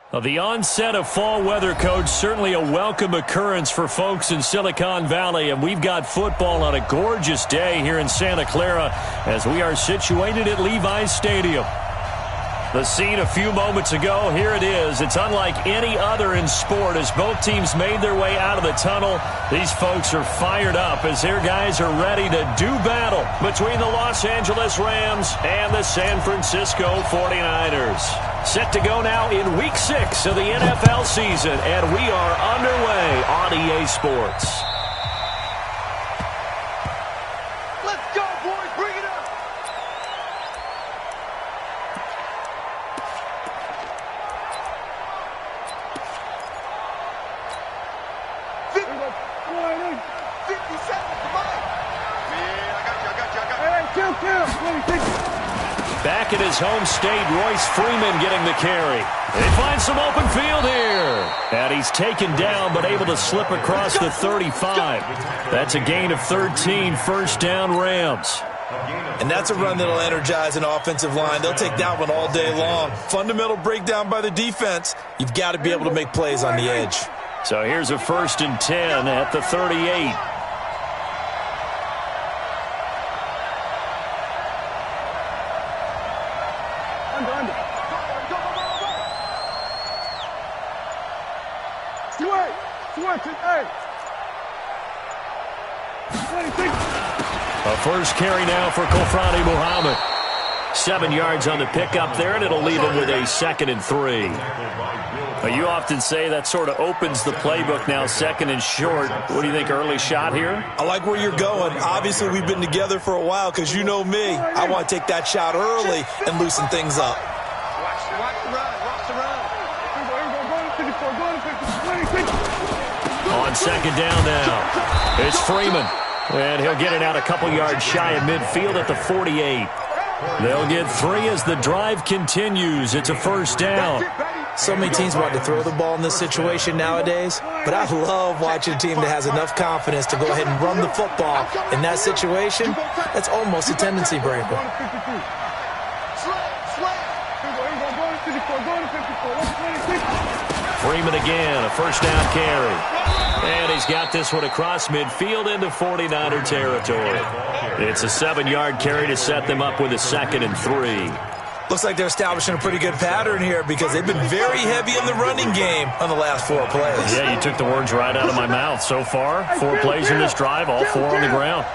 Well, the onset of fall weather, Coach, certainly a welcome occurrence for folks in Silicon Valley, and we've got football on a gorgeous day here in Santa Clara as we are situated at Levi's Stadium. The scene a few moments ago, here it is. It's unlike any other in sport as both teams made their way out of the tunnel. These folks are fired up as their guys are ready to do battle between the Los Angeles Rams and the San Francisco 49ers. Set to go now in Week 6 of the NFL season, and we are underway on EA Sports. Let's go, boys! Bring it up! Back in his home state, Royce Freeman getting the carry. They find some open field here. And he's taken down but able to slip across the 35. That's a gain of 13, first down Rams. And that's a run that'll energize an offensive line. They'll take that one all day long. Fundamental breakdown by the defense. You've got to be able to make plays on the edge. So here's a 1st and 10 at the 38. A first carry now for Kofrani Muhammad. 7 yards on the pickup there, and it'll leave him with a 2nd and 3. You often say that sort of opens the playbook now, 2nd and short. What do you think, early shot here? I like where you're going. Obviously, we've been together for a while because you know me. I want to take that shot early and loosen things up. On 2nd down now, it's Freeman. And he'll get it out a couple yards shy of midfield at the 48. They'll get 3 as the drive continues. It's a 1st down. So many teams want to throw the ball in this situation nowadays, but I love watching a team that has enough confidence to go ahead and run the football. In that situation, that's almost a tendency breaker. Freeman again, a 1st down carry. And he's got this one across midfield into 49er territory. It's a 7-yard carry to set them up with a 2nd and 3. Looks like they're establishing a pretty good pattern here because they've been very heavy in the running game on the last 4 plays. Yeah, you took the words right out of my mouth. So far, 4 plays in this drive, all 4 on the ground.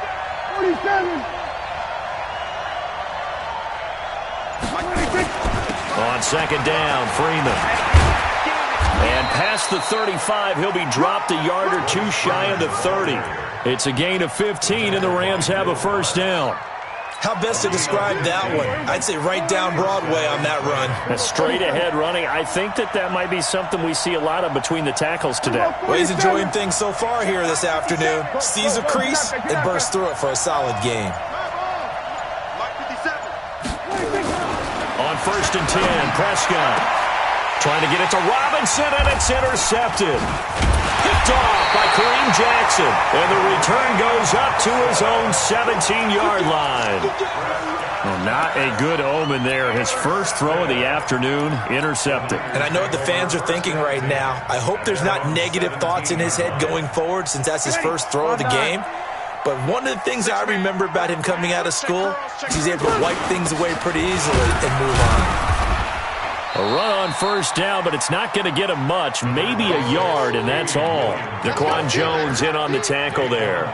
On 2nd down, Freeman. And past the 35, he'll be dropped a yard or 2 shy of the 30. It's a gain of 15, and the Rams have a 1st down. How best to describe that one? I'd say right down Broadway on that run. A straight-ahead running. I think that might be something we see a lot of between the tackles today. Well, he's enjoying things so far here this afternoon. Sees a crease and bursts through it for a solid gain. On 1st and 10, Prescott. Trying to get it to Robinson, and it's intercepted. Picked off by Kareem Jackson. And the return goes up to his own 17-yard line. Well, not a good omen there. His first throw of the afternoon, intercepted. And I know what the fans are thinking right now. I hope there's not negative thoughts in his head going forward since that's his first throw of the game. But one of the things I remember about him coming out of school is he's able to wipe things away pretty easily and move on. A run on 1st down, but it's not going to get him much. Maybe a yard, and that's all. Daquan Jones in on the tackle there.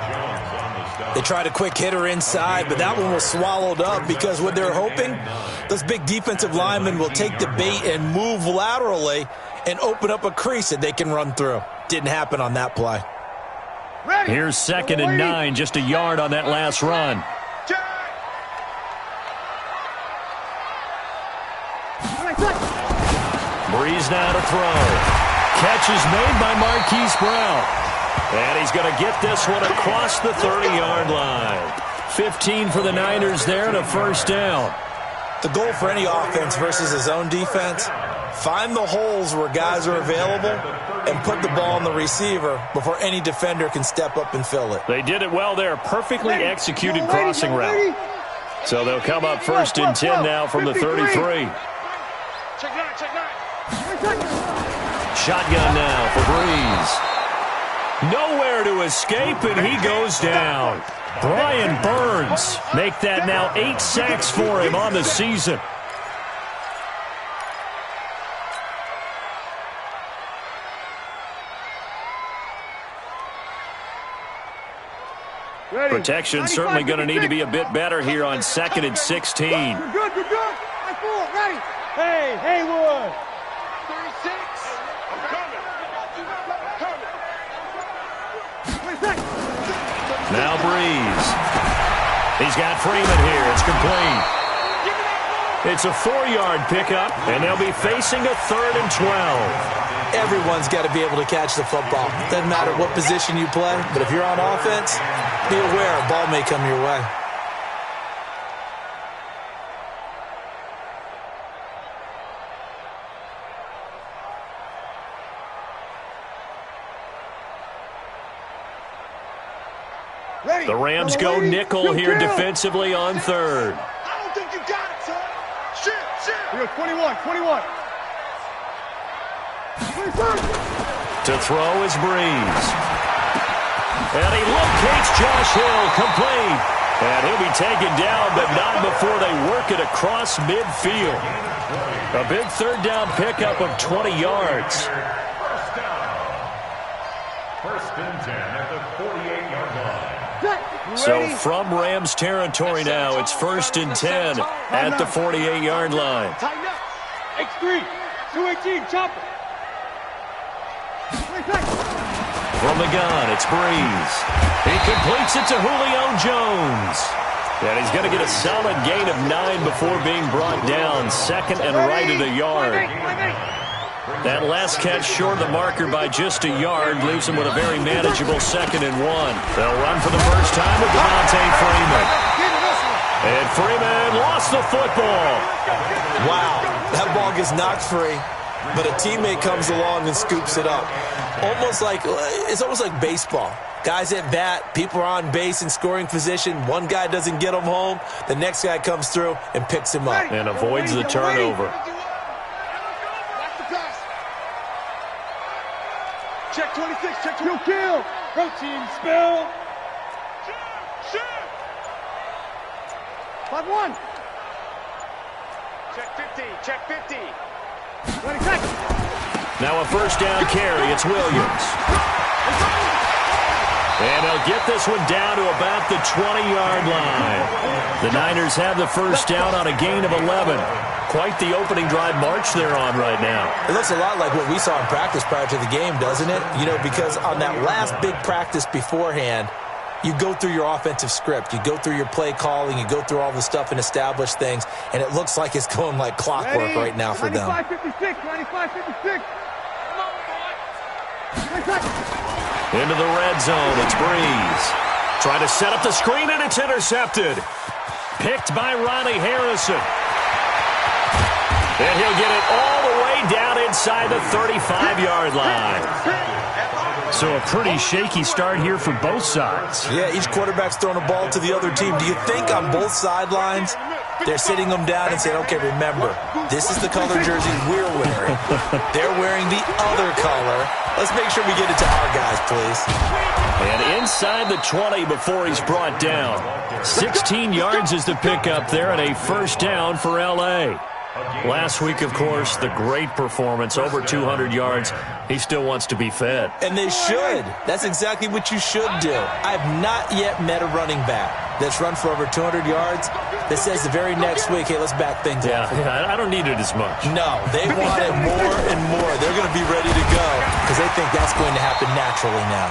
They tried a quick hitter inside, but that one was swallowed up because what they're hoping, those big defensive linemen will take the bait and move laterally and open up a crease that they can run through. Didn't happen on that play. Here's 2nd and 9, just a yard on that last run. Breeze now to throw. Catch is made by Marquise Brown. And he's going to get this one across the 30-yard line. 15 for the Niners there and a 1st down. The goal for any offense versus his own defense, find the holes where guys are available and put the ball on the receiver before any defender can step up and fill it. They did it well there. Perfectly executed crossing route. So they'll come up 1st and 10 now from the 33. Shotgun now for Breeze. Nowhere to escape, and he goes down. Brian Burns make that now 8 sacks for him on the season. Protection certainly going to need to be a bit better here on 2nd and 16. You're good, you're good. That's cool, ready. Hey, Haywood. 36. I'm coming. Now Breeze. He's got Freeman here. It's complete. It's a 4-yard pickup, and they'll be facing a 3rd and 12. Everyone's got to be able to catch the football. Doesn't matter what position you play, but if you're on offense, be aware a ball may come your way. The Rams go nickel here defensively on 3rd. I don't think you got it, son. Shit. You're 21. To throw is Breeze. And he locates Josh Hill, complete. And he'll be taken down, but not before they work it across midfield. A big 3rd down pickup of 20 yards. First and 10 at the 48-yard line. So from Rams territory now, it's 1st and 10 at the 48-yard line. Tighten up. X3. 218. Chopper. From the gun, it's Breeze. He completes it to Julio Jones. And he's going to get a solid gain of 9 before being brought down. 2nd and right at a yard. That last catch short of the marker by just a yard leaves him with a very manageable 2nd and 1. They'll run for the first time with Devontae Freeman. And Freeman lost the football. Wow, that ball gets knocked free, but a teammate comes along and scoops it up. It's almost like baseball. Guys at bat, people are on base in scoring position. One guy doesn't get him home. The next guy comes through and picks him up. And avoids the turnover. Check 26, check 2. Kill. Go team, spill. Shoot. 5-1. Check 50. 20 seconds. Now a first down carry. It's Williams. And they'll get this one down to about the 20-yard line. The Niners have the first down on a gain of 11. Quite the opening drive march they're on right now. It looks a lot like what we saw in practice prior to the game, doesn't it? You know, because on that last big practice beforehand, you go through your offensive script. You go through your play calling. You go through all the stuff and establish things. And it looks like it's going like clockwork right now for them. 95-56. Into the red zone, it's Breeze. Trying to set up the screen, and it's intercepted. Picked by Ronnie Harrison. And he'll get it all the way down inside the 35-yard line. So a pretty shaky start here for both sides. Yeah, each quarterback's throwing a ball to the other team. Do you think on both sidelines they're sitting them down and saying, okay, remember, this is the color jersey we're wearing. They're wearing the other color. Let's make sure we get it to our guys, please. And inside the 20 before he's brought down. 16 yards is the pickup there, and a first down for L.A. Last week, of course, the great performance, over 200 yards. He still wants to be fed. And they should. That's exactly what you should do. I have not yet met a running back that's run for over 200 yards that says the very next week, hey, let's back things up. Yeah, I don't need it as much. No, they want it more and more. They're going to be ready to go because they think that's going to happen naturally now.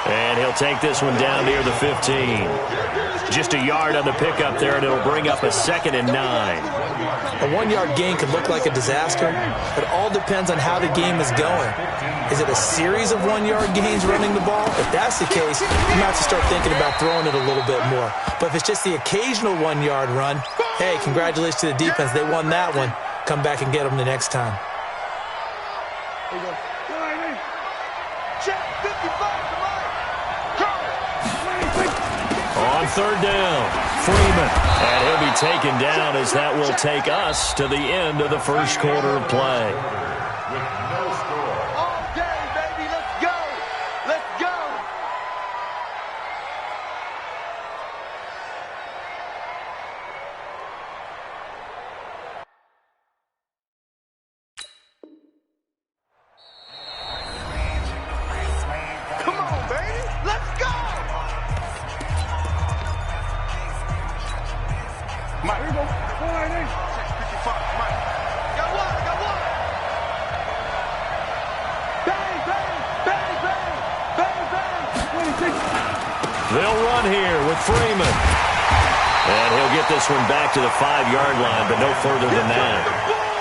And he'll take this one down near the 15. Just a yard on the pickup there, and it'll bring up a 2nd and 9. A 1-yard gain could look like a disaster. It all depends on how the game is going. Is it a series of 1-yard gains running the ball? If that's the case, you might have to start thinking about throwing it a little bit more. But if it's just the occasional 1-yard run, hey, congratulations to the defense. They won that one. Come back and get them the next time. Check 55. On 3rd down, Freeman. And he'll be taken down as that will take us to the end of the first quarter of play. With no score. All day, baby. Let's go. Let's go. Come on, baby. Let's go. Mike. Here we go. 655. Mike. Got one. Bang, bang, bang, bang, bang, bang. 26. They'll run here with Freeman. And he'll get this one back to the 5-yard line, but no further than that.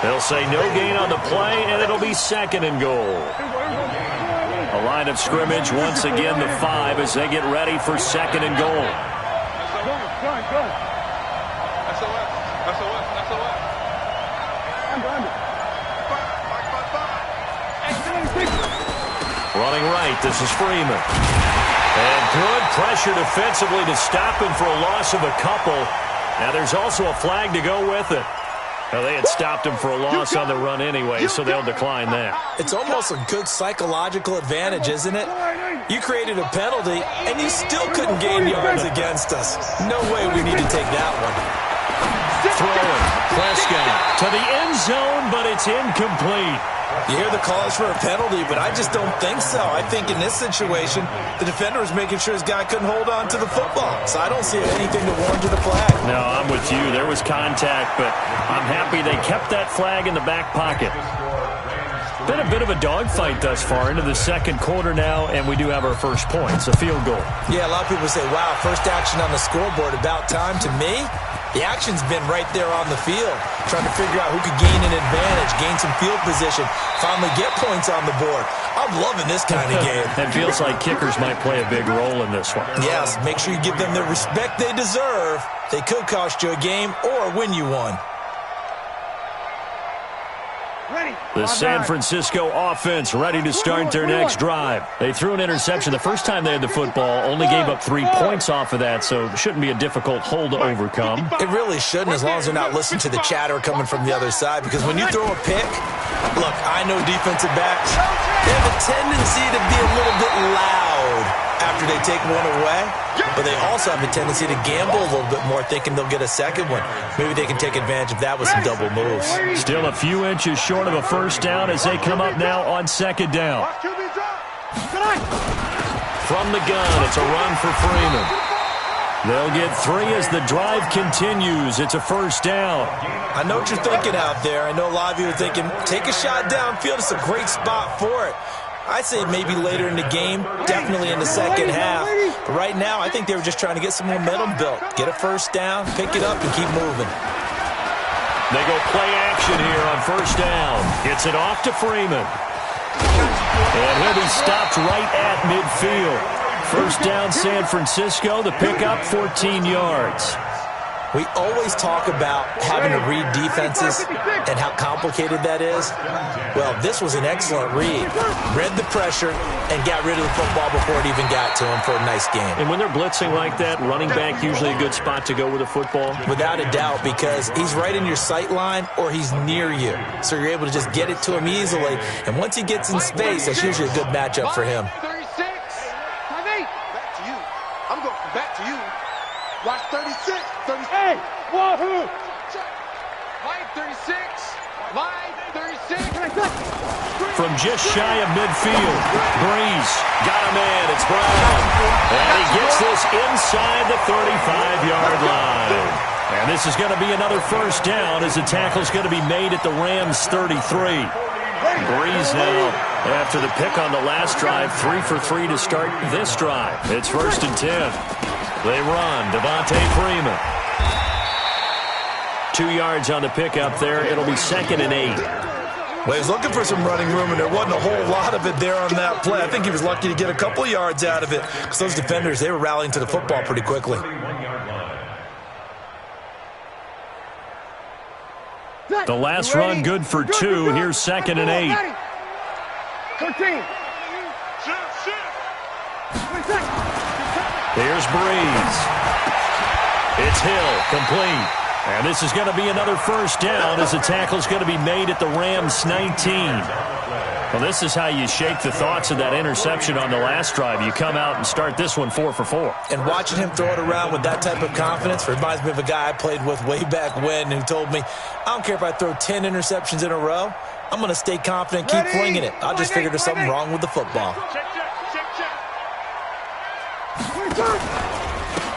They'll say no gain on the play, and it'll be second and goal. A line of scrimmage, once again, the 5 as they get ready for second and goal. Go. SOS. Running right, this is Freeman. And good pressure defensively to stop him for a loss of a couple. Now there's also a flag to go with it. Now, they had stopped him for a loss on the run anyway, so they'll decline that. It's almost a good psychological advantage, isn't it? You created a penalty, and you still couldn't gain yards against us. No way we need to take that one. Throwing, Prescott to the end zone, but it's incomplete. You hear the calls for a penalty, but I just don't think so. I think in this situation, the defender was making sure his guy couldn't hold on to the football. So I don't see anything to warrant to the flag. No, I'm with you. There was contact, but I'm happy they kept that flag in the back pocket. Been a bit of a dogfight thus far into the second quarter now, and we do have our first points, a field goal. Yeah, a lot of people say, wow, first action on the scoreboard, about time. To me, the action's been right there on the field, trying to figure out who could gain an advantage, gain some field position, finally get points on the board. I'm loving this kind of game. It feels like kickers might play a big role in this one. Yes, make sure you give them the respect they deserve. They could cost you a game or win you one. The San Francisco offense ready to start their next drive. They threw an interception the first time they had the football, only gave up 3 points off of that, so it shouldn't be a difficult hole to overcome. It really shouldn't, as long as they're not listening to the chatter coming from the other side, because when you throw a pick, look, I know defensive backs, they have a tendency to be a little bit loud after they take one away, but they also have a tendency to gamble a little bit more, thinking they'll get a second one. Maybe they can take advantage of that with some double moves. Still a few inches short of a first down as they come up now on second down. From the gun, it's a run for Freeman. They'll get 3 as the drive continues. It's a first down. I know what you're thinking out there. I know a lot of you are thinking, take a shot downfield. It's a great spot for it. I'd say maybe later in the game, definitely in the second half. But right now, I think they were just trying to get some momentum built. Get a first down, pick it up, and keep moving. They go play action here on first down. Gets it off to Freeman. And he'll be stopped right at midfield. First down, San Francisco. The pickup, 14 yards. We always talk about having to read defenses and how complicated that is. Well, this was an excellent read. Read the pressure and got rid of the football before it even got to him for a nice game. And when they're blitzing like that, running back usually a good spot to go with a football? Without a doubt, because he's right in your sight line or he's near you. So you're able to just get it to him easily. And once he gets in space, that's usually a good matchup for him. 36. 5-8. Back to you. I'm going from back to you. Watch 36. 36. Hey, wahoo! Line 36. Line 36. From just shy of midfield, Breeze got a man. It's Brown. And he gets this inside the 35-yard line. And this is going to be another first down as the tackle's going to be made at the Rams' 33. Breeze now, after the pick on the last drive, 3 for 3 to start this drive. It's 1st and 10. They run. Devontae Freeman. 2 yards on the pickup there. It'll be 2nd and 8. Well, he was looking for some running room, and there wasn't a whole lot of it there on that play. I think he was lucky to get a couple of yards out of it because those defenders, they were rallying to the football pretty quickly. The last run good for 2. Here's 2nd and 8. 13. Here's Breeze. It's Hill, complete. And this is going to be another first down as the tackle is going to be made at the Rams 19. Well, this is how you shake the thoughts of that interception on the last drive. You come out and start this one 4 for 4. And watching him throw it around with that type of confidence reminds me of a guy I played with way back when who told me, I don't care if I throw 10 interceptions in a row, I'm going to stay confident, keep flinging it. I just figured there's something wrong with the football.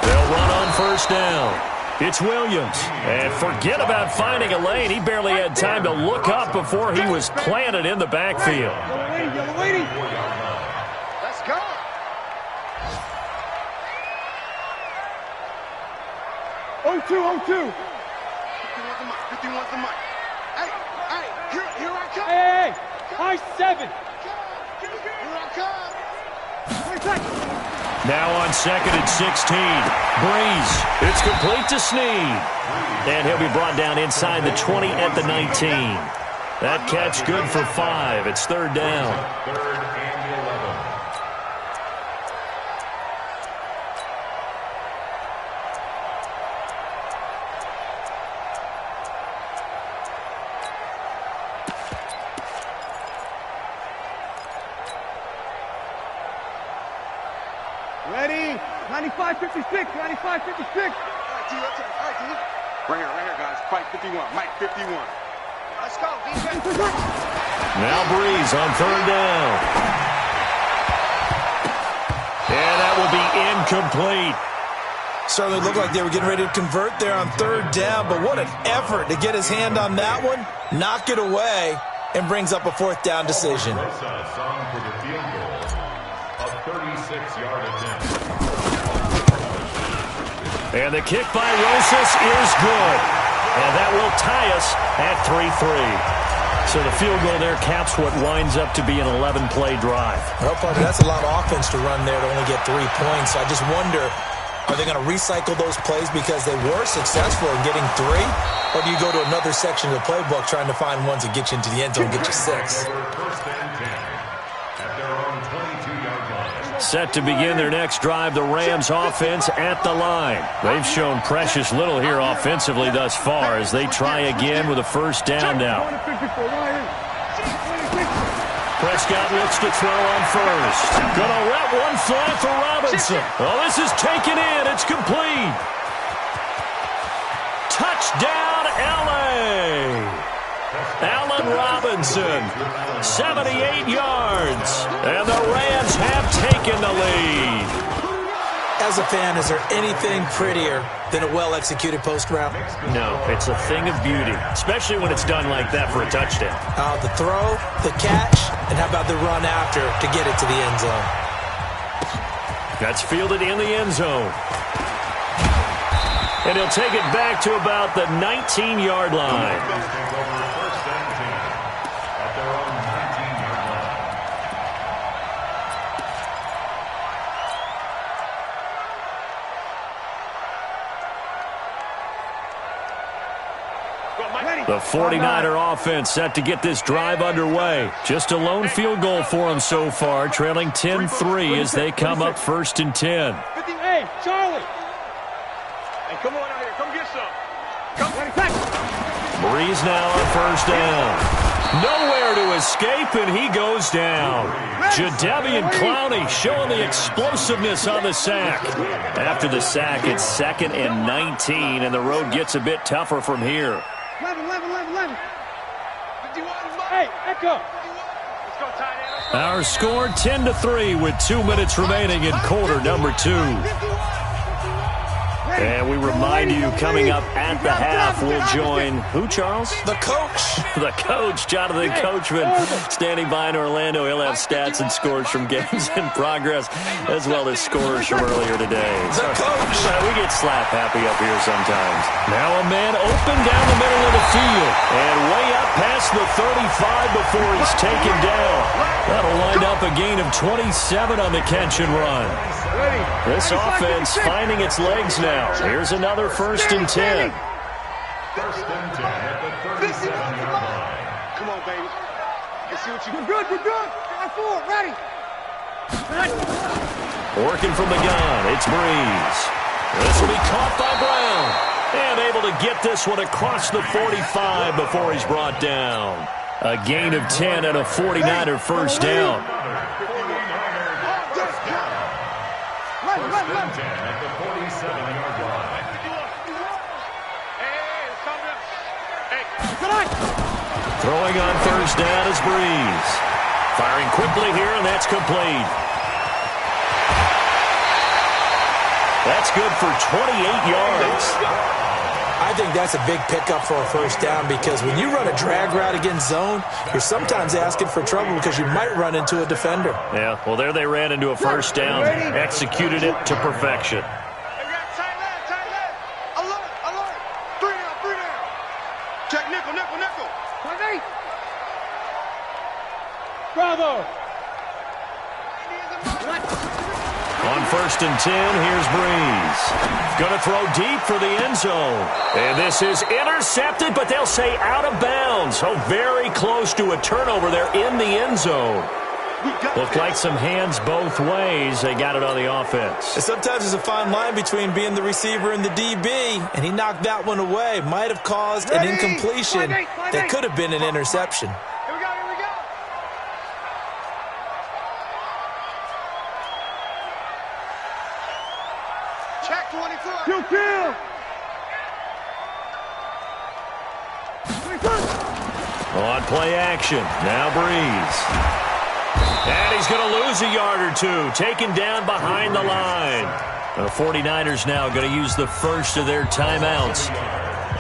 They'll run on first down. It's Williams. And forget about finding a lane. He barely had time to look up before he was planted in the backfield. Yellow lady. Let's go. Oh, 2. 51's the mic. Hey, here I come. Hey, high 7. Here I come. Now on second and 16. Breeze. It's complete to Snead. And he'll be brought down inside the 20 at the 19. That catch good for 5. It's third down. Third and 11. Ready? 95-56, 95-56. All right, D. Right here, guys. Fight 51. Mike 51. Let's go, defense. Now Breeze on third down. And that will be incomplete. Certainly looked like they were getting ready to convert there on third down, but what an effort to get his hand on that one, knock it away, and brings up a fourth down decision. Song for the field goal. A 36-yard attempt. And the kick by Rosas is good. And that will tie us at 3-3. So the field goal there caps what winds up to be an 11-play drive. Well, partner, that's a lot of offense to run there to only get 3 points. So I just wonder, are they going to recycle those plays because they were successful in getting 3? Or do you go to another section of the playbook trying to find ones that get you into the end zone and get you 6? First and 10 at their own 22-yard line. Set to begin their next drive, the Rams offense at the line. They've shown precious little here offensively thus far as they try again with a first down now. Prescott looks to throw on first. Gonna let one fly for Robinson. Well, this is taken in. It's complete. Touchdown, L.A. Allen Robinson, 78 yards. And the Rams have taken the lead. As a fan, is there anything prettier than a well-executed post route? No, it's a thing of beauty, especially when it's done like that for a touchdown. The throw, the catch, and how about the run after to get it to the end zone? That's fielded in the end zone. And he'll take it back to about the 19-yard line. First and 10 at their own 19-yard line. The 49er offense set to get this drive underway. Just a lone field goal for them so far, trailing 10-3 as they come up first and 10. Hey, Charlie. Hey, come on out here. Come get some. Breeze now on first down. Nowhere to escape, and he goes down. Jadeveon Clowney showing the explosiveness on the sack. After the sack, it's second and 19, and the road gets a bit tougher from here. 11. Hey, Echo. Let's go, tight end. Our score 10-3 with 2 minutes remaining in quarter number 2. And we remind you, coming up at the half, we'll join who, Charles? The coach. The coach, Jonathan Coachman, standing by in Orlando. He'll have stats and scores from games in progress, as well as scores from earlier today. The coach. We get slap happy up here sometimes. Now a man open down the middle of the field, and way up past the 35 before he's taken down. That'll wind up a gain of 27 on the catch and run. This offense finding its legs now. Here's another first and 10. First and 10 at the 37-yard line. Come on, baby. Let's see what you We're good. Drive forward, ready. Working from the gun, it's Breeze. This will be caught by Brown. And able to to get this one across the 45 before he's brought down. A gain of 10 and a 49er first down. Throwing on first down is Breeze. Firing quickly here, and that's complete. That's good for 28 yards. I think that's a big pickup for a first down because when you run a drag route against zone, you're sometimes asking for trouble because you might run into a defender. Yeah, well, there they ran into a first down. Executed it to perfection. Bravo! On first and 10, here's Breeze. Going to throw deep for the end zone. And this is intercepted, but they'll say out of bounds. So very close to a turnover there in the end zone. Looked like some hands both ways. They got it on the offense. And sometimes there's a fine line between being the receiver and the DB, and he knocked that one away. Might have caused an incompletion that could have been an interception. Kill! On play action, now Breeze. And he's going to lose a yard or two, taken down behind the line. The 49ers now going to use the first of their timeouts,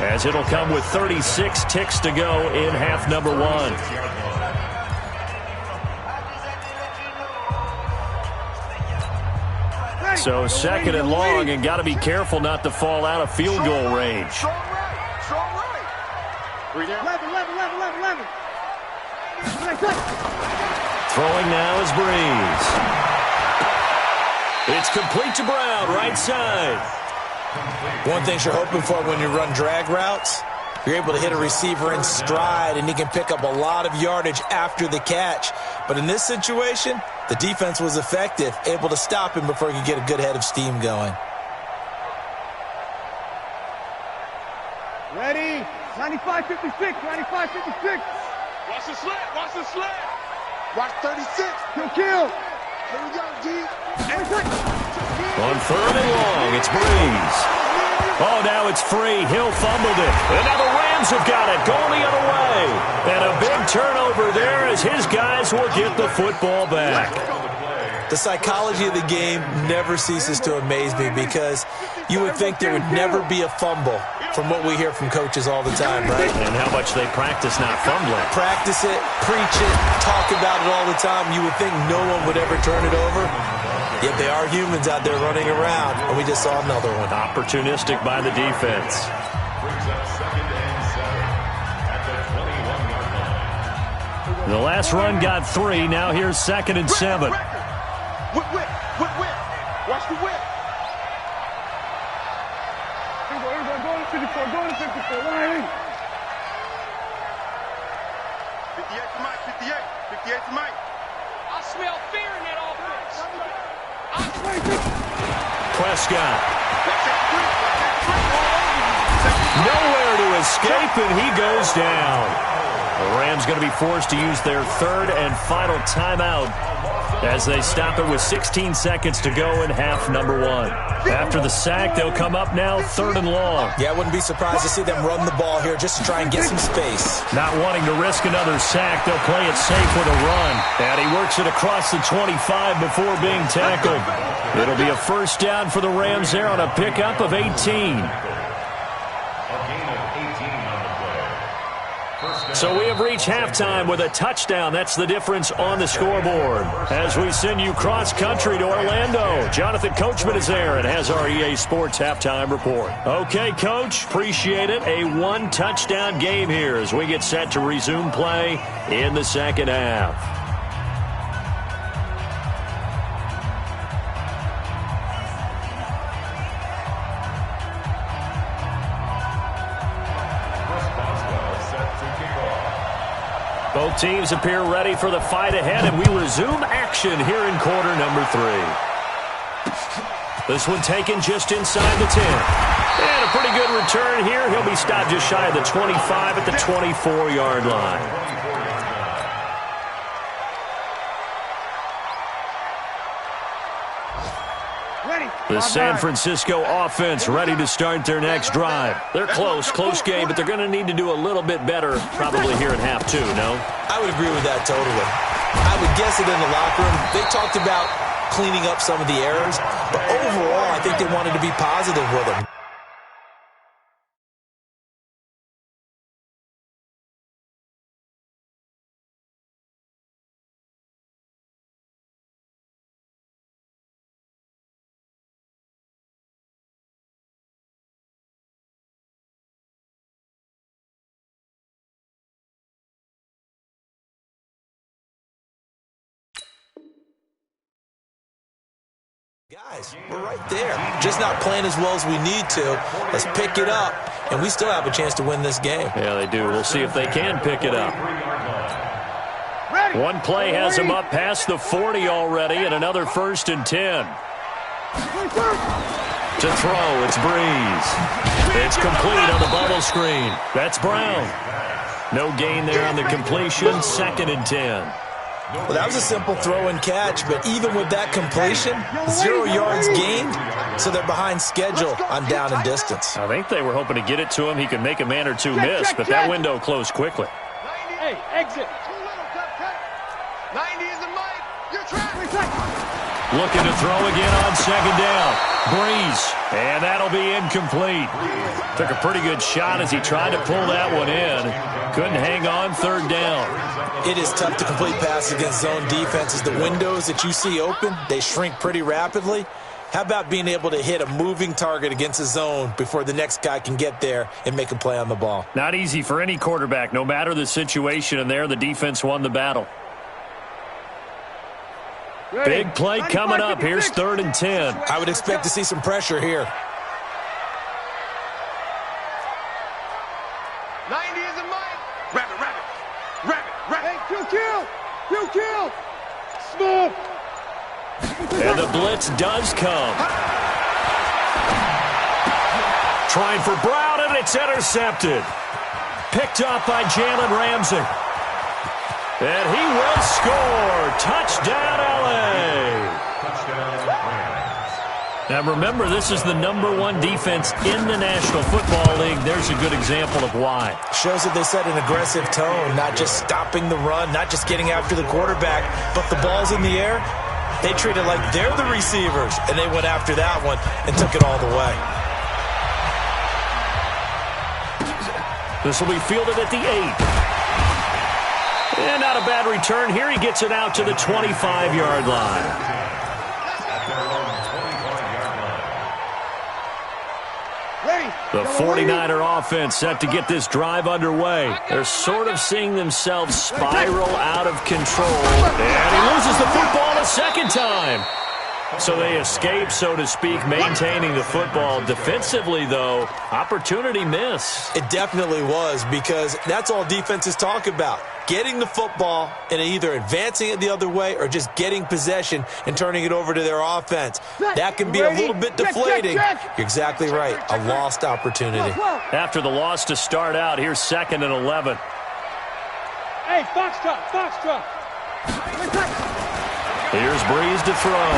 as it'll come with 36 ticks to go in half number one. So second and long, and got to be careful not to fall out of field goal range. Throwing now is Breeze. It's complete to Brown, right side. One thing you're hoping for when you run drag routes, you're able to hit a receiver in stride, and he can pick up a lot of yardage after the catch. But in this situation, the defense was effective, able to stop him before he could get a good head of steam going. Ready? 95-56, 95-56. Watch the slant, watch the slant. Watch 36. Kill. Here we go, G. On third and long, it's Breeze. Oh, now it's free. Hill fumbled it. And now the Rams have got it, going the other way. And a big turnover there as his guys will get the football back. The psychology of the game never ceases to amaze me because you would think there would never be a fumble from what we hear from coaches all the time, right? And how much they practice not fumbling. Practice it, preach it, talk about it all the time. You would think no one would ever turn it over. Yet they are humans out there running around, and we just saw another one. Opportunistic by the defense. The last run got 3. Now here's 2nd and 7. Whip. Watch the whip. Here we go. Go to 54. Riley. 58 to Mike. 58 to Mike. I smell fear in that offense. Prescott. Nowhere to escape, and he goes down. The Rams going to be forced to use their third and final timeout as they stop it with 16 seconds to go in half number one. After the sack, they'll come up now 3rd and long. Yeah, I wouldn't be surprised to see them run the ball here just to try and get some space. Not wanting to risk another sack, they'll play it safe with a run. And he works it across the 25 before being tackled. It'll be a first down for the Rams there on a pickup of 18. So we have reached halftime with a touchdown. That's the difference on the scoreboard. As we send you cross-country to Orlando, Jonathan Coachman is there and has our EA Sports halftime report. Okay, Coach, appreciate it. A one-touchdown game here as we get set to resume play in the second half. Both teams appear ready for the fight ahead, and we resume action here in quarter number 3. This one taken just inside the 10. And a pretty good return here. He'll be stopped just shy of the 25 at the 24-yard line. The San Francisco offense ready to start their next drive. They're close game, but they're going to need to do a little bit better probably here at half two, no? I would agree with that totally. I would guess it in the locker room. They talked about cleaning up some of the errors, but overall, I think they wanted to be positive with them. Guys, we're right there. Just not playing as well as we need to. Let's pick it up, and we still have a chance to win this game. Yeah, they do. We'll see if they can pick it up. One play has them up past the 40 already, and another 1st and 10. To throw, it's Breeze. It's complete on the bubble screen. That's Brown. No gain there on the completion, 2nd and 10. Well, that was a simple throw and catch, but even with that completion, 0 yards gained, so they're behind schedule on down and distance. I think they were hoping to get it to him. He could make a man or two miss, but that window closed quickly. Hey, exit. 90 is the mic. You're trapped. Looking to throw again on 2nd down. Breeze, and that'll be incomplete. Took a pretty good shot as he tried to pull that one in. Couldn't hang on 3rd down. It is tough to complete passes against zone defenses. The windows that you see open, they shrink pretty rapidly. How about being able to hit a moving target against a zone before the next guy can get there and make a play on the ball? Not easy for any quarterback, no matter the situation, and there the defense won the battle. Big play coming up. Here's 3rd and 10. I would expect to see some pressure here. 90 is the mic. Rabbit. Hey, kill. Smooth. And the blitz does come. Trying for Brown, and it's intercepted. Picked up by Jalen Ramsey. And he will score. Touchdown, L.A. Now, remember, this is the #1 defense in the National Football League. There's a good example of why. Shows that they set an aggressive tone, not just stopping the run, not just getting after the quarterback, but the ball's in the air. They treat it like they're the receivers, and they went after that one and took it all the way. This will be fielded at the 8. And not a bad return here. He gets it out to the 25-yard line. The 49er offense set to get this drive underway. They're sort of seeing themselves spiral out of control. And he loses the football a 2nd time. So they escape, so to speak, maintaining the football. Defensively, though, opportunity miss. It definitely was, because that's all defenses talk about. Getting the football and either advancing it the other way or just getting possession and turning it over to their offense. That can be a little bit deflating. You're exactly right. A lost opportunity. After the loss to start out, here's 2nd and 11. Hey, Foxtrot. Here's Breeze to throw.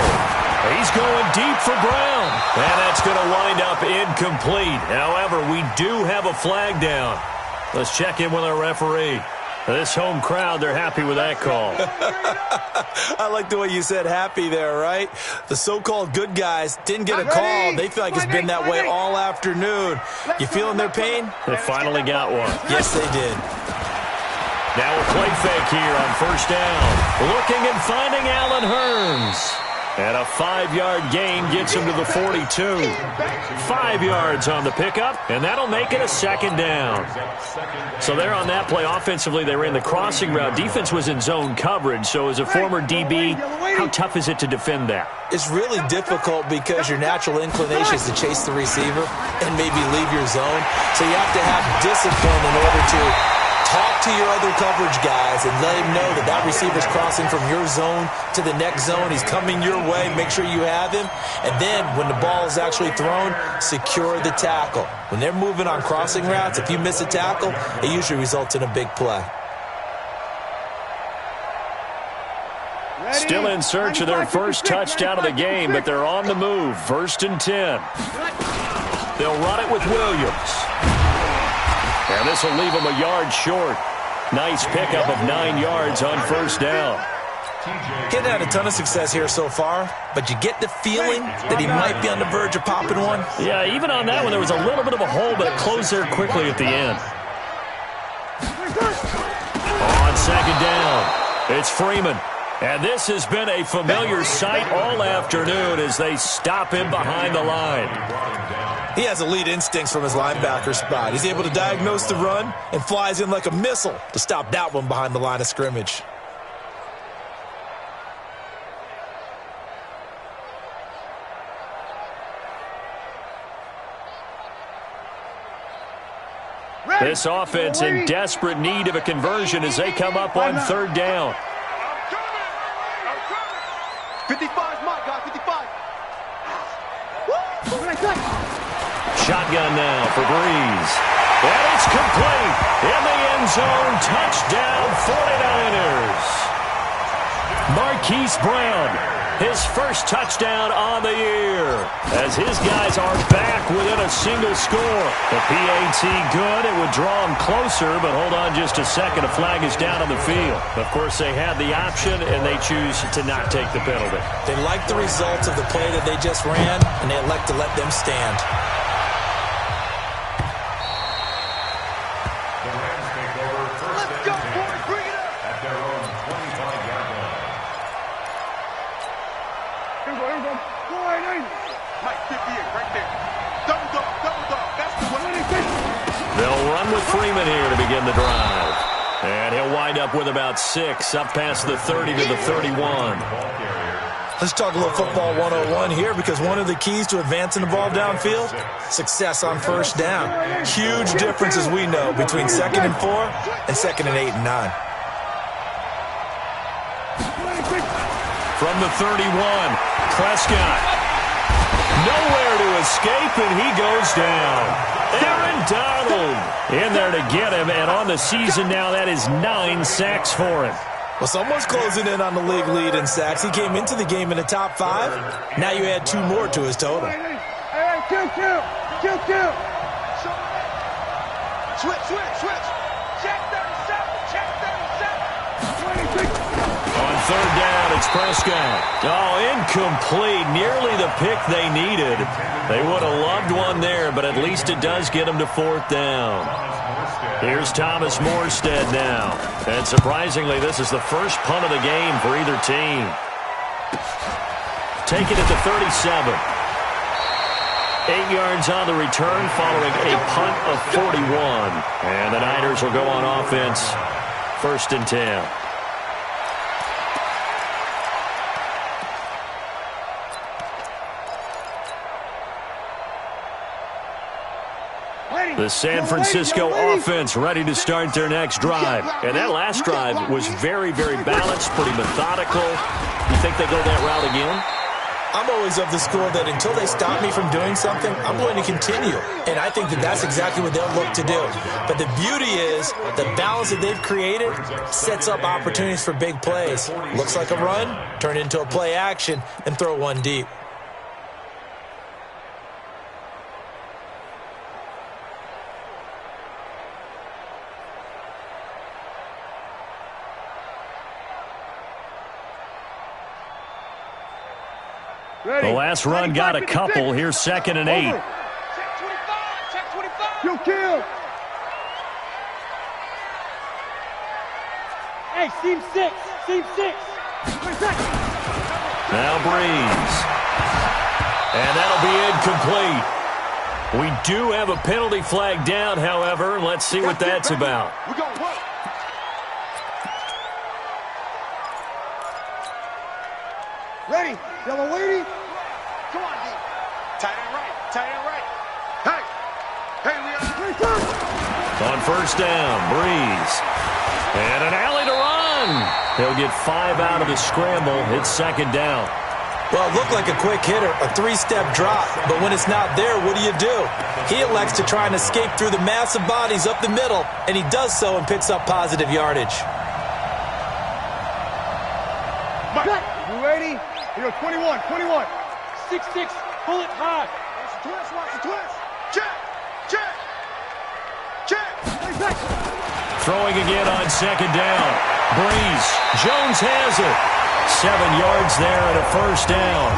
He's going deep for Brown. And that's going to wind up incomplete. However, we do have a flag down. Let's check in with our referee. This home crowd, they're happy with that call. I like the way you said happy there, right? The so-called good guys didn't get a call. They feel like it's been that way all afternoon. You feeling their pain? They finally got one. Yes, they did. Now a play fake here on 1st down. Looking and finding Allen Hurns. And a 5-yard gain gets him to the 42. 5 yards on the pickup, and that'll make it a 2nd down. So there on that play, offensively, they ran the crossing route. Defense was in zone coverage, so as a former DB, how tough is it to defend that? It's really difficult because your natural inclination is to chase the receiver and maybe leave your zone. So you have to have discipline in order to talk to your other coverage guys and let him know that that receiver's crossing from your zone to the next zone. He's coming your way. Make sure you have him. And then when the ball is actually thrown, secure the tackle. When they're moving on crossing routes, if you miss a tackle, it usually results in a big play. Still in search of their first touchdown of the game, but they're on the move. 1st and 10. They'll run it with Williams. And this will leave him a yard short. Nice pickup of 9 yards on 1st down. He's had a ton of success here so far, but you get the feeling that he might be on the verge of popping one. Yeah, even on that one, there was a little bit of a hole, but it closed there quickly at the end. On 2nd down, it's Freeman. And this has been a familiar sight all afternoon as they stop him behind the line. He has elite instincts from his linebacker spot. He's able to diagnose the run and flies in like a missile to stop that one behind the line of scrimmage. This offense in desperate need of a conversion as they come up on 3rd down. 55's my guy, 55. Shotgun now for Breeze. And it's complete. In the end zone, touchdown 49ers. Marquise Brown, his first touchdown on the year, as his guys are back within a single score. The PAT good. It would draw them closer, but hold on just a second. A flag is down on the field. Of course, they had the option, and they choose to not take the penalty. They like the results of the play that they just ran, and they elect to let them stand. The Rams take over first and 10 at their own 25-yard line. Here we go. Mike, 58, right there. Double dog, that's the one. They'll run with Freeman here to begin the drive. And he'll wind up with about 6, up past the 30 to the 31. Let's talk a little football 101 here, because one of the keys to advancing the ball downfield, success on 1st down. Huge difference, as we know, between 2nd and 4 and 2nd and 8 and 9. From the 31, Prescott. Nowhere to escape, and he goes down. Aaron Donald in there to get him, and on the season now, that is 9 sacks for him. Well, someone's closing in on the league lead in sacks. He came into the game in the top 5. Now you add 2 more to his total. Hey, kill. Switch. Check 37. On 3rd down, it's Prescott. Oh, incomplete. Nearly the pick they needed. They would have loved one there, but at least it does get them to 4th down. Here's Thomas Morstead now. And surprisingly, this is the first punt of the game for either team. Taking it to 37. 8 yards on the return following a punt of 41. And the Niners will go on offense. 1st and 10. The San Francisco offense ready to start their next drive. And that last drive was very, very balanced, pretty methodical. You think they go that route again? I'm always of the school that until they stop me from doing something, I'm going to continue. And I think that that's exactly what they'll look to do. But the beauty is the balance that they've created sets up opportunities for big plays. Looks like a run, turn it into a play action, and throw one deep. The last run got a couple. Here's 2nd and 8. Check 25. Kill. Hey, seam 6. Now Breeze. And that'll be incomplete. We do have a penalty flag down, however. Let's see what that's about. We're going to work. Ready. Yellow lady. Come on, D. Tight end right. Hey, Leon. On first down, Breeze. And an alley to run. He'll get 5 out of the scramble. It's second down. Well, it looked like a quick hitter, a 3-step drop. But when it's not there, what do? He elects to try and escape through the massive bodies up the middle, and he does so and picks up positive yardage. You ready? Here go, 21. 6-6, pull it high. Watch the twist. Check. Throwing again on second down. Breeze. Jones has it. 7 yards there and a first down.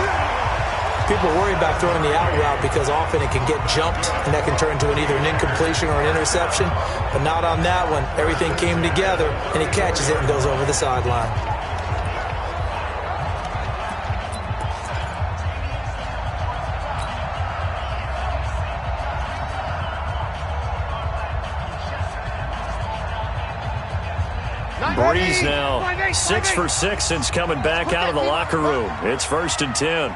People worry about throwing the out route because often it can get jumped, and that can turn into either an incompletion or an interception. But not on that one. Everything came together, and he catches it and goes over the sideline. Breeze now 6 for 6 since coming back out of the locker room. It's 1st and 10.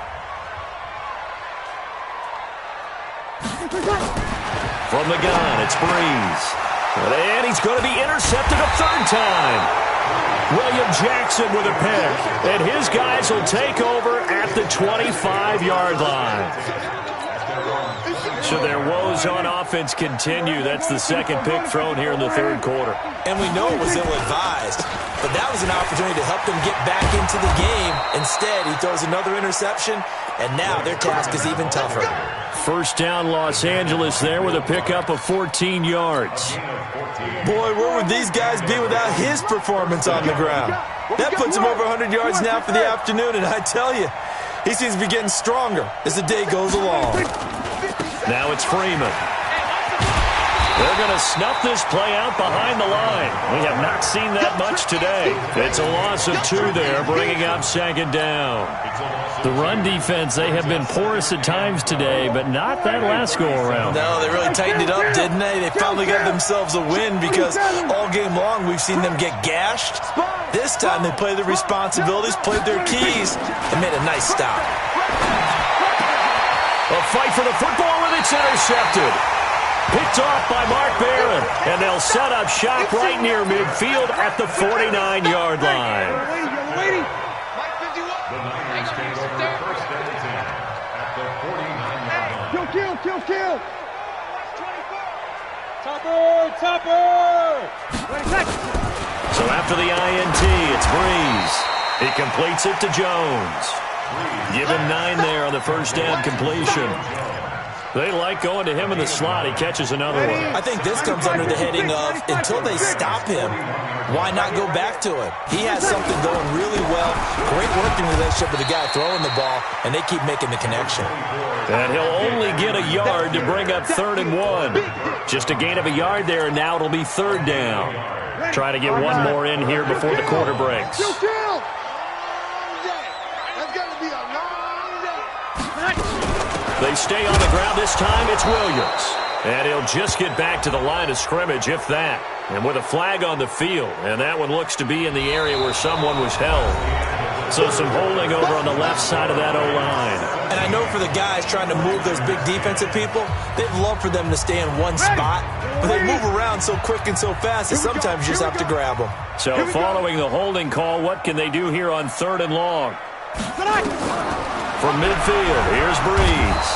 From the gun, it's Breeze. And he's going to be intercepted a 3rd time. William Jackson with a pick. And his guys will take over at the 25-yard line. So their woes on offense continue. That's the 2nd pick thrown here in the 3rd quarter. And we know it was ill-advised, but that was an opportunity to help them get back into the game. Instead, he throws another interception, and now their task is even tougher. First down, Los Angeles there with a pickup of 14 yards. Boy, where would these guys be without his performance on the ground? That puts him over 100 yards now for the afternoon, and I tell you, he seems to be getting stronger as the day goes along. Now it's Freeman. They're going to snuff this play out behind the line. We have not seen that much today. It's a loss of 2 there, bringing up 2nd down. The run defense, they have been porous at times today, but not that last go-around. No, they really tightened it up, didn't they? They finally got themselves a win because all game long we've seen them get gashed. This time they played their responsibilities, played their keys, and made a nice stop. A fight for the football, and it's intercepted. Picked off by Mark Barron, and they'll set up shop right near midfield at the 49-yard line. Kill. Topper. So after the INT, it's Breeze. He completes it to Jones. Give him 9 there on the first down completion. They like going to him in the slot. He catches another one. I think this comes under the heading of, until they stop him, why not go back to him? He has something going really well. Great working relationship with the guy throwing the ball, and they keep making the connection. And he'll only get a yard to bring up 3rd and 1. Just a gain of a yard there, and now it'll be 3rd down. Try to get one more in here before the quarter breaks. They stay on the ground this time. It's Williams. And he'll just get back to the line of scrimmage, if that. And with a flag on the field. And that one looks to be in the area where someone was held. So some holding over on the left side of that O-line. And I know for the guys trying to move those big defensive people, they'd love for them to stay in one spot. But they move around so quick and so fast that sometimes you just have to grab them. So following the holding call, what can they do here on 3rd and long? From midfield, here's Breeze.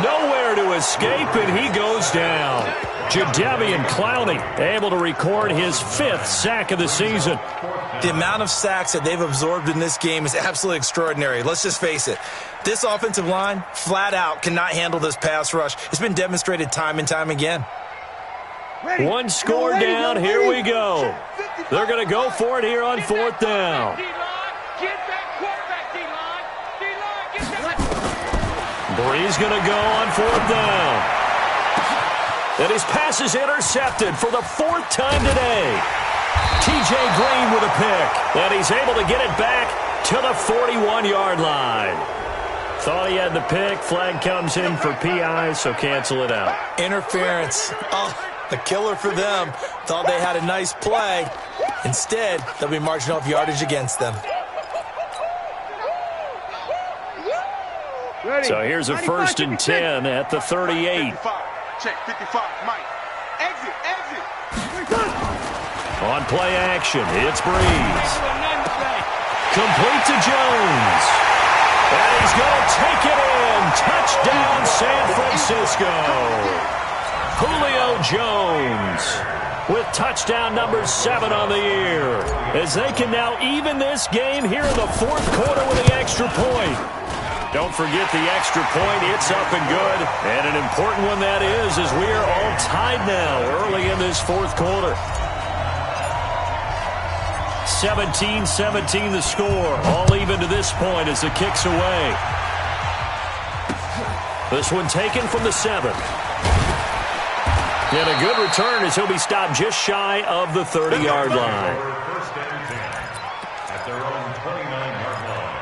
Nowhere to escape, and he goes down. Jadeveon Clowney able to record his 5th sack of the season. The amount of sacks that they've absorbed in this game is absolutely extraordinary. Let's just face it. This offensive line, flat out, cannot handle this pass rush. It's been demonstrated time and time again. One score down, here we go. They're going to go for it here on 4th down. Breeze going to go on 4th down. And his pass is intercepted for the 4th time today. T.J. Green with a pick. And he's able to get it back to the 41-yard line. Thought he had the pick. Flag comes in for PI, so cancel it out. Interference. Oh, a killer for them. Thought they had a nice play. Instead, they'll be marching off yardage against them. So here's a 1st and 10 at the 38. Check 55, Mike. Exit. On play action, it's Breeze. Complete to Jones. And he's going to take it in. Touchdown, San Francisco. Julio Jones with touchdown number 7 on the year, as they can now even this game here in the fourth quarter with the extra point. Don't forget the extra point. It's up and good. And an important one that is, as we are all tied now early in this fourth quarter. 17-17 the score. All even to this point as the kick's away. This one taken from the 7. And a good return as he'll be stopped just shy of the 30-yard line. First and 10 at their own 29-yard line.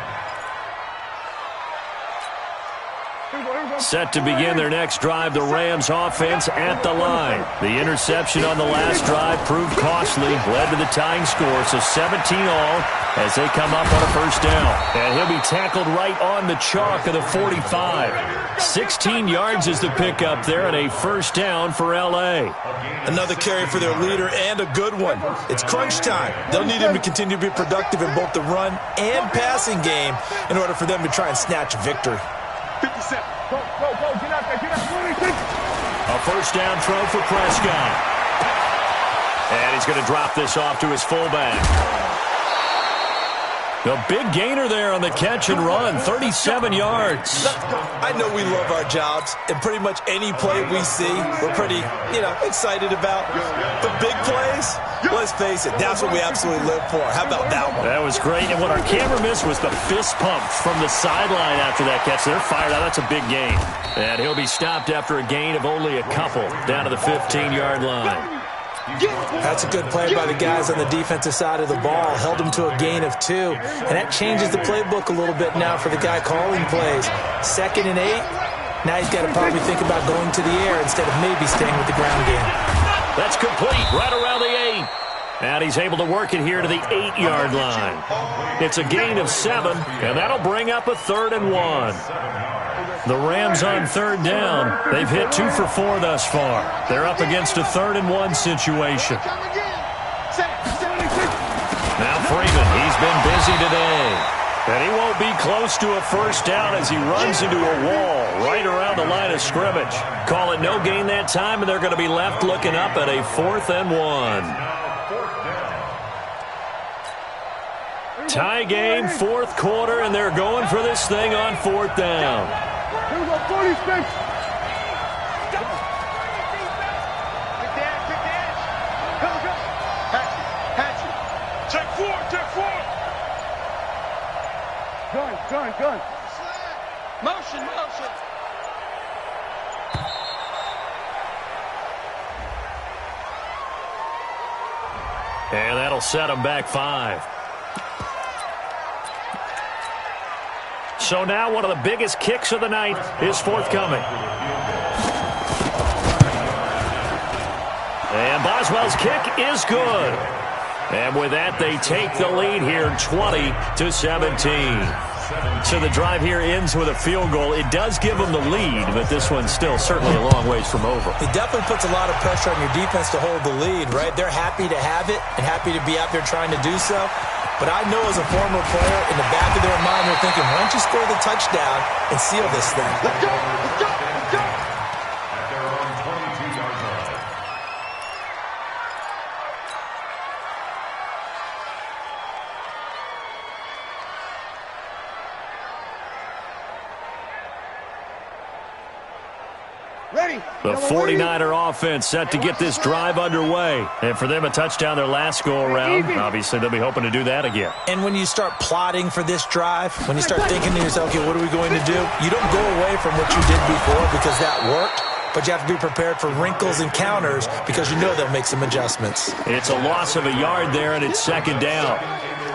Set to begin their next drive, the Rams offense at the line. The interception on the last drive proved costly, led to the tying score, so 17 all as they come up on a first down. And he'll be tackled right on the chalk of the 45. 16 yards is the pickup there, and a first down for L.A. Another carry for their leader, and a good one. It's crunch time. They'll need him to continue to be productive in both the run and passing game in order for them to try and snatch victory. 57. Go, get out there, 26. A first down throw for Prescott. And he's going to drop this off to his fullback. A big gainer there on the catch and run, 37 yards. I know we love our jobs, and pretty much any play we see, we're pretty, excited about. The big plays, let's face it, that's what we absolutely live for. How about that one? That was great, and what our camera missed was the fist pump from the sideline after that catch. They're fired out. That's a big gain. And he'll be stopped after a gain of only a couple down to the 15-yard line. That's a good play by the guys on the defensive side of the ball. Held him to a gain of 2. And that changes the playbook a little bit now for the guy calling plays. 2nd and 8. Now he's got to probably think about going to the air instead of maybe staying with the ground game. That's complete right around the 8. And he's able to work it here to the 8-yard line. It's a gain of 7, and that'll bring up a 3rd and 1. The Rams on 3rd down. They've hit 2 for 4 thus far. They're up against a 3rd and 1 situation. Now Freeman, he's been busy today. And he won't be close to a first down as he runs into a wall right around the line of scrimmage. Call it no gain that time, and they're going to be left looking up at a 4th and 1. Tie game, fourth quarter, and they're going for this thing on 4th down. Here we go, 46. Good dash. Go. Hatchet. Check 4. Gun. Motion. And that'll set them back 5. So now one of the biggest kicks of the night is forthcoming. And Boswell's kick is good. And with that, they take the lead here 20-17. So the drive here ends with a field goal. It does give them the lead, but this one's still certainly a long ways from over. It definitely puts a lot of pressure on your defense to hold the lead, right? They're happy to have it and happy to be out there trying to do so. But I know as a former player, in the back of their mind, they're thinking, why don't you score the touchdown and seal this thing? At their own 22-yard line. Ready. The 49er offense set to get this drive underway. And for them, a touchdown their last go-around. Obviously, they'll be hoping to do that again. And when you start plotting for this drive, when you start thinking to yourself, okay, what are we going to do? You don't go away from what you did before because that worked. But you have to be prepared for wrinkles and counters because you know they'll make some adjustments. It's a loss of a yard there, and it's 2nd down.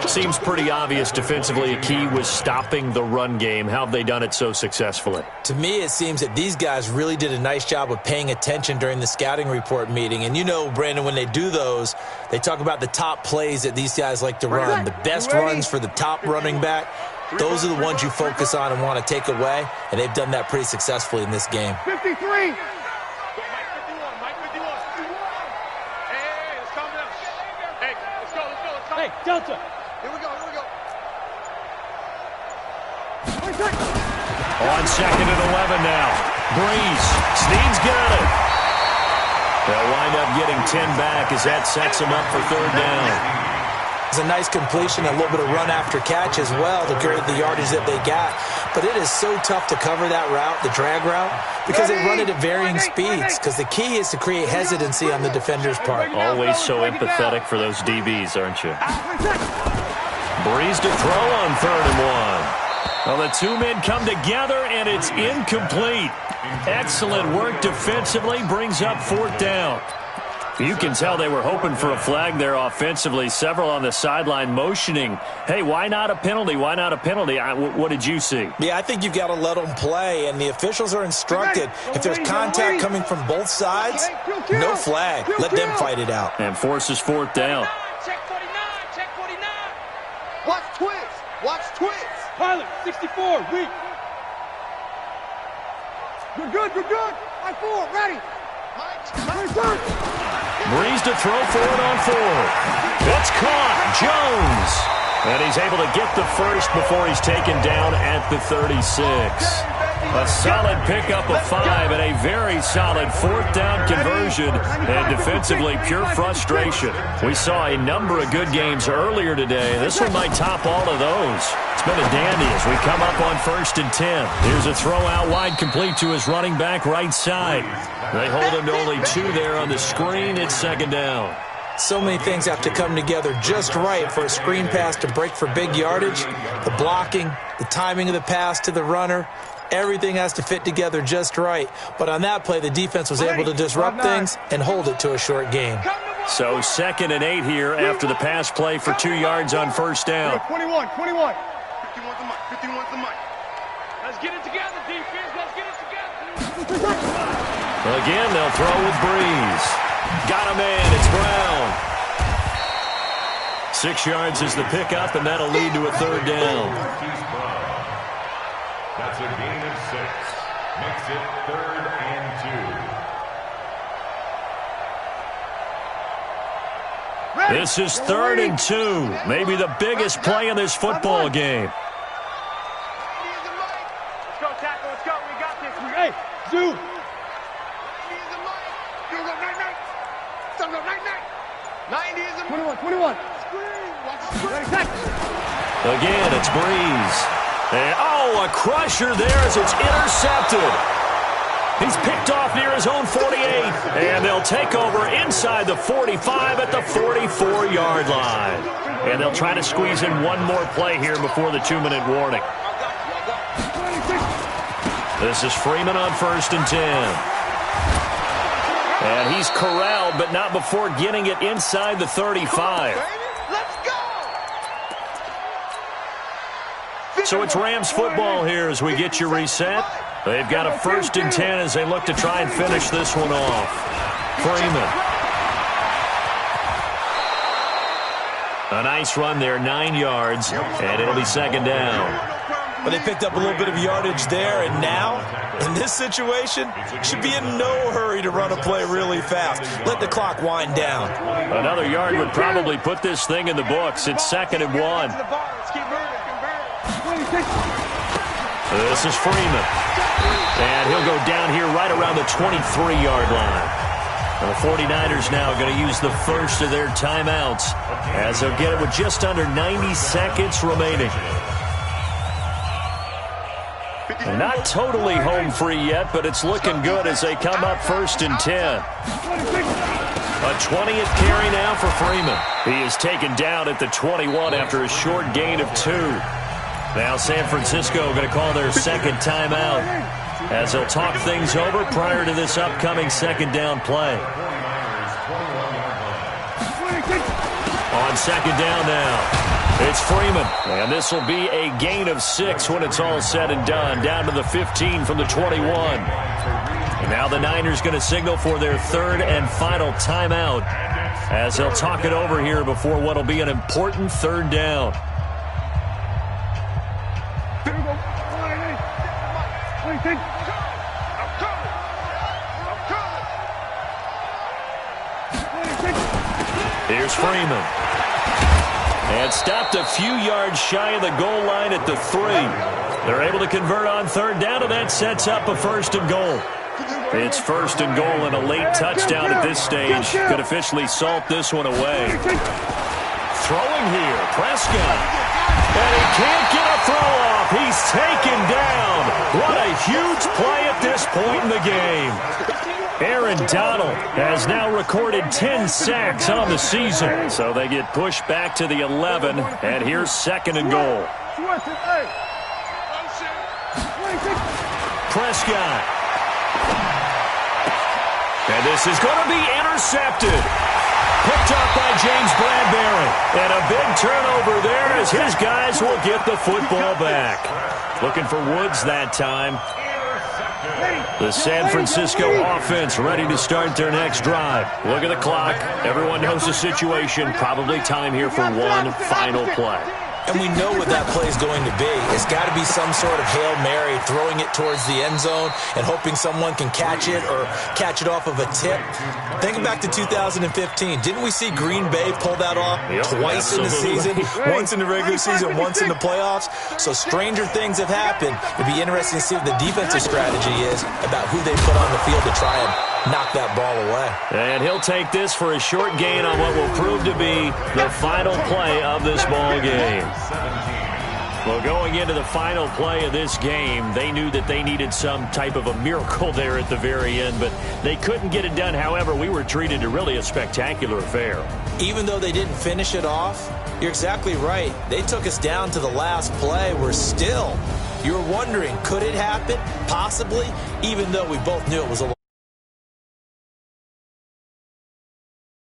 Seems pretty obvious defensively a key was stopping the run game. How have they done it so successfully? To me, it seems that these guys really did a nice job of paying attention during the scouting report meeting. And you know, Brandon, when they do those, they talk about the top plays that these guys like to run. The best runs for the top running back. Those are the ones you focus on and want to take away. And they've done that pretty successfully in this game. 53. Hey, let's calm down. Hey, Hey, Delta. Here we go, here we go. On 2nd and 11 now. Breeze. Snead's got it. They'll wind up getting 10 back as that sets them up for 3rd down. It's a nice completion, a little bit of run after catch as well to create the yardage that they got. But it is so tough to cover that route, the drag route, because they run it at varying speeds. Because the key is to create hesitancy on the defender's part. Always so empathetic for those DBs, aren't you? Breeze to throw on 3rd and 1. Well, the two men come together, and it's incomplete. Excellent work defensively, brings up 4th down. You can tell they were hoping for a flag there offensively. Several on the sideline motioning, hey, why not a penalty? Why not a penalty? What did you see? Yeah, I think you've got to let them play, and the officials are instructed. If there's contact coming from both sides, no flag. Let them fight it out. And forces 4th down. Check 49, check 49. Watch twins, watch twins. Pilot, 64, weak. You're good, you're good. I-4, ready. Breeze to throw forward on 4th. It's caught. Jones. And he's able to get the first before he's taken down at the 36. A solid pickup of 5 and a very solid 4th down conversion. And defensively, pure frustration. We saw a number of good games earlier today. This one might top all of those. It's been a dandy as we come up on 1st and 10. Here's a throw out wide complete to his running back right side. They hold him to only 2 there on the screen. It's 2nd down. So many things have to come together just right for a screen pass to break for big yardage. The blocking, the timing of the pass to the runner, everything has to fit together just right. But on that play, the defense was able to disrupt things and hold it to a short gain. So 2nd and 8 here after the pass play for 2 yards on 1st down. 21. 51's the mic, 51's the mic. Let's get it together, defense. Let's get it together. Again, they'll throw with Breeze. Got a man. It's Brown. 6 yards is the pickup, and that'll lead to a 3rd down. That's a gain of 6. Makes it 3rd and 2. This is 3rd and 2. Maybe the biggest play in this football game. Let's go, tackle. Let's go. We got this. Hey, Zoo. You go night-night. Son, go night-night. 90 is the 21. Again, it's Breeze. And, oh, a crusher there as it's intercepted. He's picked off near his own 48, and they'll take over inside the 45 at the 44-yard line. And they'll try to squeeze in one more play here before the 2-minute warning. This is Freeman on 1st and 10. And he's corralled, but not before getting it inside the 35. Let's go! So it's Rams football here as we get you reset. They've got a 1st and 10 as they look to try and finish this one off. Freeman. A nice run there, 9 yards, and it'll be 2nd down. But they picked up a little bit of yardage there, and now, in this situation, should be in no hurry to run a play really fast. Let the clock wind down. Another yard would probably put this thing in the books. It's 2nd and 1. This is Freeman. And he'll go down here right around the 23-yard line. And the 49ers now going to use the first of their timeouts as they'll get it with just under 90 seconds remaining. Not totally home free yet, but it's looking good as they come up 1st and 10. A 20th carry now for Freeman. He is taken down at the 21 after a short gain of 2. Now San Francisco going to call their 2nd timeout as they'll talk things over prior to this upcoming 2nd down play. On 2nd down now. It's Freeman, and this will be a gain of 6 when it's all said and done, down to the 15 from the 21. And now the Niners going to signal for their 3rd and final timeout as they'll talk it over here before what will be an important 3rd down. Here's Freeman. And stopped a few yards shy of the goal line at the 3. They're able to convert on third down, and that sets up a 1st and goal. It's 1st and goal, and a late touchdown at this stage could officially salt this one away. Throwing here, Prescott. And he can't get a throw off. He's taken down. What a huge play at this point in the game. Aaron Donald has now recorded 10 sacks on the season. So they get pushed back to the 11, and here's 2nd and goal. Prescott. And this is going to be intercepted. Picked up by James Bradbury. And a big turnover there as his guys will get the football back. Looking for Woods that time. The San Francisco offense ready to start their next drive. Look at the clock. Everyone knows the situation. Probably time here for one final play. And we know what that play is going to be. It's got to be some sort of Hail Mary, throwing it towards the end zone and hoping someone can catch it or catch it off of a tip. Think back to 2015. Didn't we see Green Bay pull that off twice in the season? Once in the regular season, once in the playoffs. So stranger things have happened. It'd be interesting to see what the defensive strategy is about who they put on the field to try and knock that ball away. And he'll take this for a short gain on what will prove to be the final play of this ball game. Well, going into the final play of this game, they knew that they needed some type of a miracle there at the very end, but they couldn't get it done. However, we were treated to really a spectacular affair. Even though they didn't finish it off, you're exactly right. They took us down to the last play. We're still, you were wondering, could it happen? Possibly, even though we both knew it was a